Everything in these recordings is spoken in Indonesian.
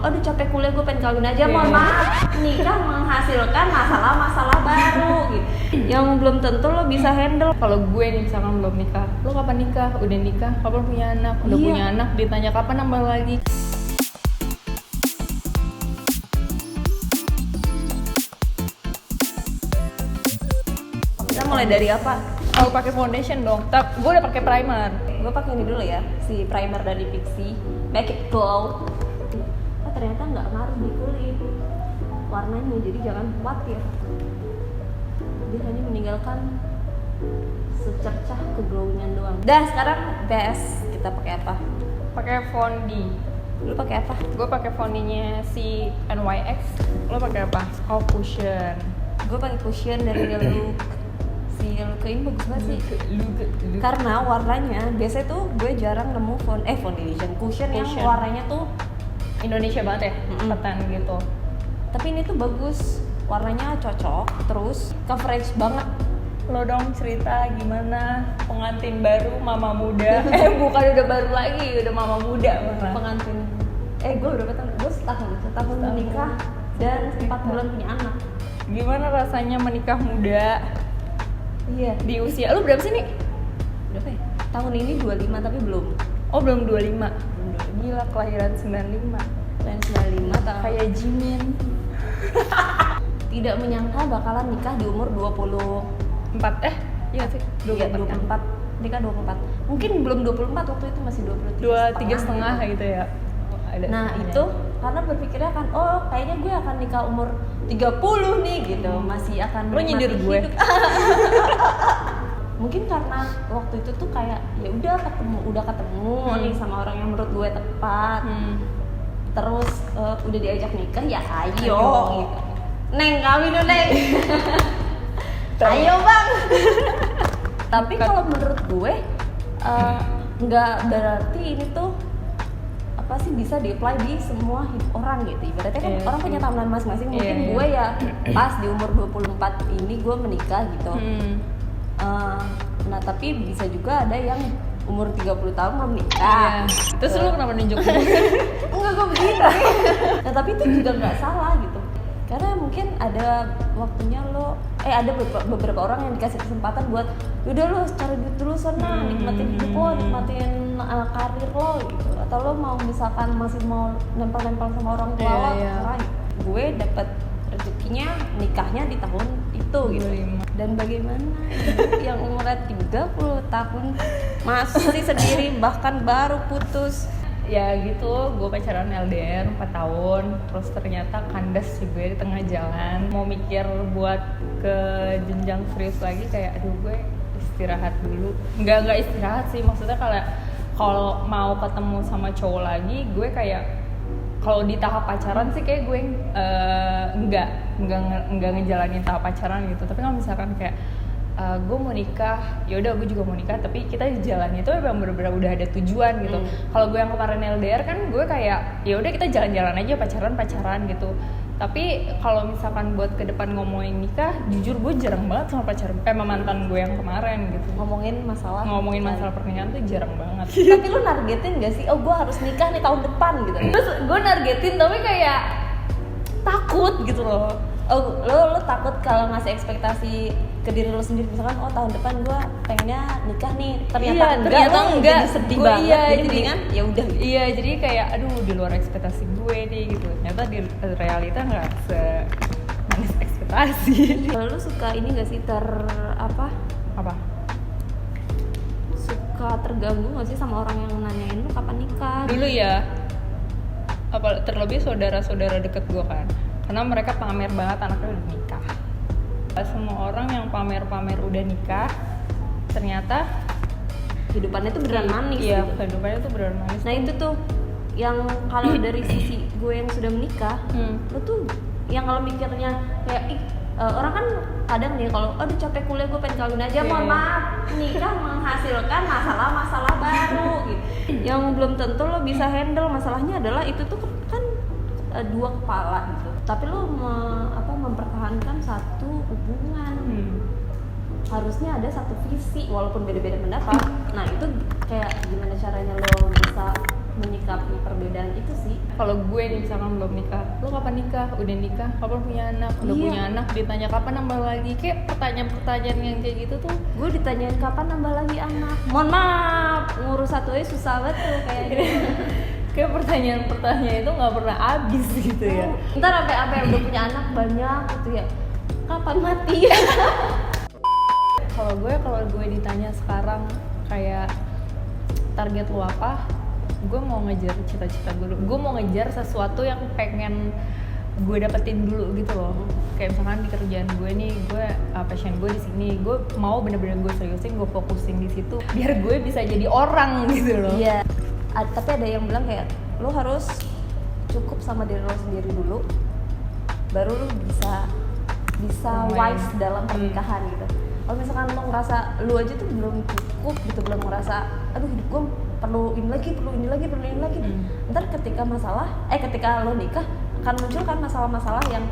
aduh capek kuliah gue pengen kawin aja, mohon maaf, nikah menghasilkan masalah-masalah baru gitu yang belum tentu lo bisa handle. Kalau gue nih misalkan belum nikah, lo kapan nikah? Udah nikah? Kapan punya anak? Udah punya anak, ditanya kapan nambah lagi? Kita mulai dari apa? Oh, pakai foundation dong. Gue udah pakai primer. Gue pakai ini dulu ya, si primer dari Pixi Make It Glow. Oh ternyata nggak ngaruh di kulit warnanya, jadi jangan khawatir. Dia hanya meninggalkan secercah keglowingan doang. Dah sekarang best, kita pakai apa? Pakai Fondi. Lu pakai apa? Gue pakai Fondinya si NYX. Lo pakai apa? Oh, cushion. Gue pakai cushion dari Look. Si Look ini bagus banget sih. Look. Karena warnanya biasanya tuh gue jarang nemu foundation cushion yang warnanya tuh Indonesia banget ya, petan gitu. Tapi ini tuh bagus, warnanya cocok, terus coverage banget. Lo dong cerita gimana pengantin baru mama muda. Bukan udah baru lagi, udah mama muda malah. Pengantin. Gue berapa tahun? Gue setahun menikah dan 4 bulan punya anak. Gimana rasanya menikah muda? Iya. Di usia lu berapa sih nih? Berapa ya? Tahun ini 25 tapi belum. Oh, belum 25. Gila, kelahiran 95. Kelahiran 95 tahun. Kayak Jimin. Tidak menyangka bakalan nikah di umur 4. Iya sih, 24. Nikah 24. Mungkin belum 24, waktu itu masih 23,5 gitu ya. Ada nah setengahnya. itu karena berpikirnya kan, oh kayaknya gue akan nikah umur 30 nih gitu, masih akan lo nyindir menikmati gue hidup. Mungkin karena waktu itu tuh kayak ya udah ketemu nih sama orang yang menurut gue tepat. Terus udah diajak nikah ya ayo. Gitu. Neng kawin dong Neng. Ayo bang. Tapi kalau menurut gue nggak berarti ini tuh apa sih bisa di-apply di semua hidup orang gitu. Ibaratnya kan orang punya timeline masing-masing. Mungkin gue ya pas di umur 24 ini gue menikah gitu. Nah tapi bisa juga ada yang umur 30 tahun belum nikah. Terus lu kenapa nunjuk gue? Enggak, gue begini. Nah tapi itu juga nggak salah gitu. Karena mungkin ada waktunya lo, ada beberapa orang yang dikasih kesempatan buat udah lo cari duit dulu sana, nikmatin hidup lo, nikmatin karir lo gitu. Atau lo mau misalkan masih mau nempel-nempel sama orang tua lo, terserah. Gue dapet rezekinya nikahnya di tahun itu gitu. Dan bagaimana yang umurnya 30 tahun masih sendiri bahkan baru putus. Ya gitu, gue pacaran LDR 4 tahun. Terus ternyata kandas juga di tengah jalan. Mau mikir buat ke jenjang serius lagi, kayak aduh gue istirahat dulu. Enggak istirahat sih, maksudnya kalau mau ketemu sama cowok lagi, gue kayak kalau di tahap pacaran sih kayak gue enggak ngejalanin tahap pacaran gitu. Tapi kalau misalkan kayak gue mau nikah, ya udah gue juga mau nikah, tapi kita jalan itu memang benar-benar udah ada tujuan gitu. Kalau gue yang kemarin LDR kan gue kayak ya udah kita jalan-jalan aja, pacaran gitu. Tapi kalau misalkan buat ke depan ngomongin nikah, jujur gue jarang banget sama sama mantan gue yang kemarin gitu. Ngomongin masalah pernikahan tuh jarang banget. Tapi lu nargetin gak sih? Oh gue harus nikah nih tahun depan gitu. Terus gue nargetin tapi kayak takut gitu loh. Oh lo takut kalau ngasih ekspektasi ke diri lo sendiri, misalkan tahun depan gue pengennya nikah nih, ternyata enggak, jadi sedih banget. Jadi mendingan ya udah gitu. Iya, jadi kayak aduh di luar ekspektasi gue nih gitu. Ternyata di realita nggak semanis ekspektasi. Kalau lo suka ini nggak sih apa? Suka terganggu nggak sih sama orang yang nanyain lo kapan nikah? Dulu ya, terlebih saudara-saudara deket gue kan, karena mereka pamer banget anaknya udah nikah. Semua orang yang pamer-pamer udah nikah, ternyata hidupannya tuh beneran manis. Iya, gitu. kehidupannya tuh beneran manis. Nah itu tuh yang kalau dari sisi gue yang sudah menikah, lo tuh yang kalau mikirnya kayak orang kan kadang nih kalau aduh capek kuliah gue pengen kawin aja, mohon maaf, nikah menghasilkan masalah-masalah baru gitu. Yang belum tentu lo bisa handle. Masalahnya adalah itu tuh kan dua kepala gitu. Tapi lo mempertahankan satu hubungan. Harusnya ada satu visi walaupun beda-beda pendapat. Nah itu kayak gimana caranya lo bisa menyikapi perbedaan itu sih. Kalau gue nih misalkan belum nikah, lo kapan nikah? Udah nikah? Kapan punya anak? Udah Iya. punya anak? Ditanya kapan nambah lagi? Kayak pertanyaan-pertanyaan yang kayak gitu tuh. Gue ditanyain kapan nambah lagi anak. Mohon maaf, ngurus satu aja susah banget tuh kayaknya. Kayak pertanyaan-pertanyaan itu nggak pernah habis gitu ya. Ntar apa yang udah punya anak banyak gitu ya. Kapan mati? Kalau gue ditanya sekarang kayak target lu apa? Gue mau ngejar cita-cita gue mau ngejar sesuatu yang pengen gue dapetin dulu gitu loh. Kayak misalkan di kerjaan gue nih, gue passion gue di sini, gue mau bener-bener gue seriusin, gue fokusin di situ biar gue bisa jadi orang gitu loh. Iya. Tapi ada yang bilang kayak lo harus cukup sama diri lo sendiri dulu, baru lo bisa wise dalam pernikahan gitu. Kalau misalkan lo ngerasa lo aja tuh belum cukup gitu, belum ngerasa aduh hidup gue perlu ini lagi. Ntar ketika lo nikah akan muncul kan masalah-masalah yang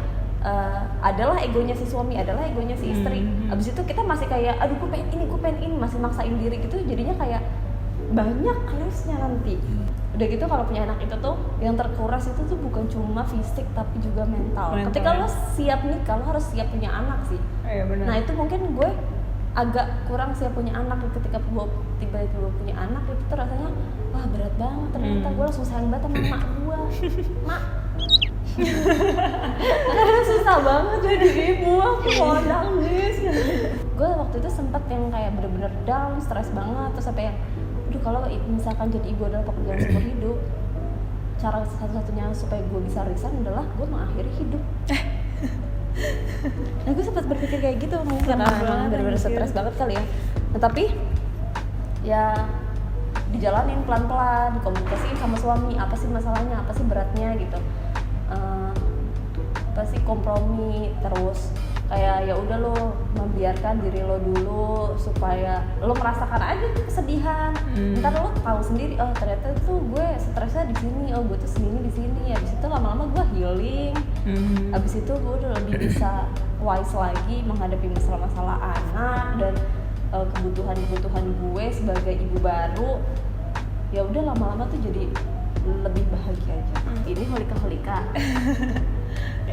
adalah egonya si suami, adalah egonya si istri. Abis itu kita masih kayak aduh gue pengen ini, masih maksain diri gitu, jadinya kayak banyak clash-nya nanti. Udah gitu kalau punya anak itu tuh yang terkuras itu tuh bukan cuma fisik tapi juga mental. Ketika lo siap nikah, lo harus siap punya anak sih. Iya benar. Nah itu mungkin gue agak kurang siap punya anak. Ketika gue tiba-tiba punya anak itu tuh rasanya wah berat banget ternyata. Gue langsung sayang banget sama emak gue. Mak karena susah banget jadi ibu, aku mau nangis. Gue waktu itu sempet yang kayak bener-bener down, stres banget. Terus sampai yang aduh kalau misalkan jadi ibu adalah pekerjaan seumur hidup, cara satu-satunya supaya gue bisa resign adalah gue mengakhiri hidup. Nah gue sempat berpikir kayak gitu, mungkin karena emang bener-bener stres banget kali ya. Nah tapi ya dijalanin pelan-pelan, dikomunikasiin sama suami, apa sih masalahnya, apa sih beratnya gitu, apa sih kompromi, terus kayak ya udah lo membiarkan diri lo dulu supaya lo merasakan aja tuh kesedihan. Ntar lo tahu sendiri, oh ternyata tuh gue stresnya di sini, oh gue tuh segini di sini. Habis itu lama-lama gue healing. Habis itu gue udah lebih bisa wise lagi menghadapi masalah-masalah anak dan kebutuhan-kebutuhan gue sebagai ibu baru. Ya udah lama-lama tuh jadi lebih bahagia aja. Ini holika.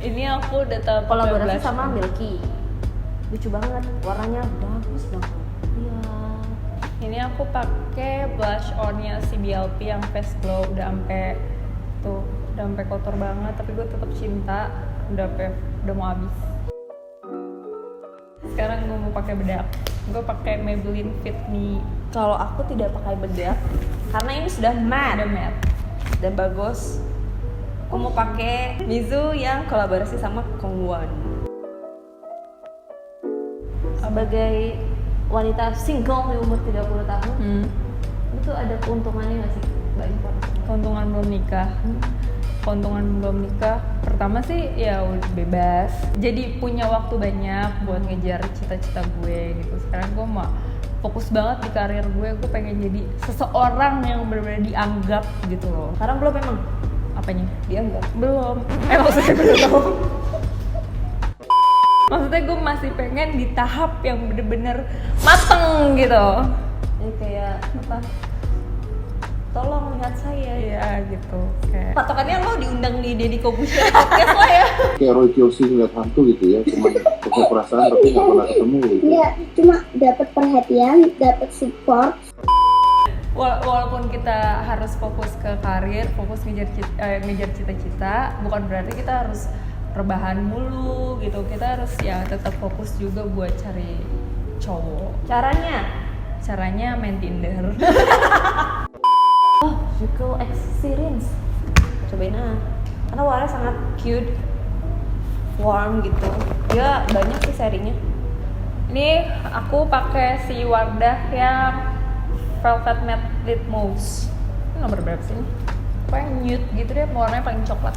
Ini aku udah tahu Kolaborasi sama Milky. Lucu banget, warnanya bagus banget. Iya. Ini aku pakai blush onnya si BLP yang Face Glow, udah sampai kotor banget tapi gue tetap cinta. Udah mau habis. Sekarang gue mau pakai bedak. Gue pakai Maybelline Fit Me. Kalau aku tidak pakai bedak karena ini sudah matte. Dan bagus. Aku mau pakai Mizu yang kolaborasi sama Kongwon. Sebagai wanita single di umur 30 tahun, itu ada keuntungannya nggak sih Mbak Impor? Keuntungan belum nikah. Keuntungan belum nikah, pertama sih ya udah bebas. Jadi punya waktu banyak buat ngejar cita-cita gue gitu. Sekarang gue mau fokus banget di karir gue pengen jadi seseorang yang benar-benar dianggap gitu loh. Sekarang belum memang? Apanya? Dianggap? Belum. Maksudnya belum. Maksudnya gue masih pengen di tahap yang bener-bener mateng gitu. Ini kayak apa? Tolong lihat saya. Iya gitu. Kayak Patokannya lo diundang di Deddy Corbuzier podcast lah ya. Kayak Roy Kiyoshi ngeliat hantu gitu ya, cuma pakai perasaan tapi nggak pernah ketemu gitu. Iya, cuma dapat perhatian, dapat support. walaupun kita harus fokus ke karir, fokus ngejar cita-cita, bukan berarti kita harus rebahan mulu gitu. Kita harus ya tetap fokus juga buat cari cowok. Caranya main Tinder. Oh, Zuko Experience. Cobain karena warnanya sangat cute, warm gitu. Dia banyak sih serinya. Ini aku pakai si Wardah yang Velvet Matte Lip Mousse. Ini nomor berapa sih ini? Pokoknya nude gitu deh, warnanya paling coklat.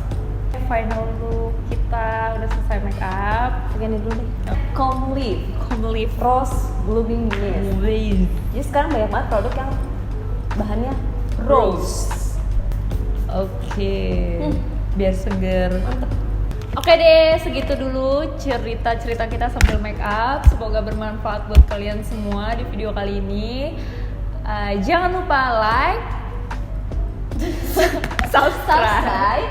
Final look kita udah selesai make up. Begini dulu deh. Calm Leaf Rose Blooming Mist. Jadi sekarang banyak banget produk yang bahannya rose. Oke. Biar seger. Mantep. Oke deh, segitu dulu cerita-cerita kita sambil make up. Semoga bermanfaat buat kalian semua di video kali ini. Jangan lupa like, subscribe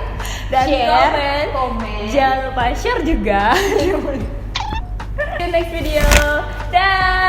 dan share, komen. Jangan lupa share juga. See you next video. Dah.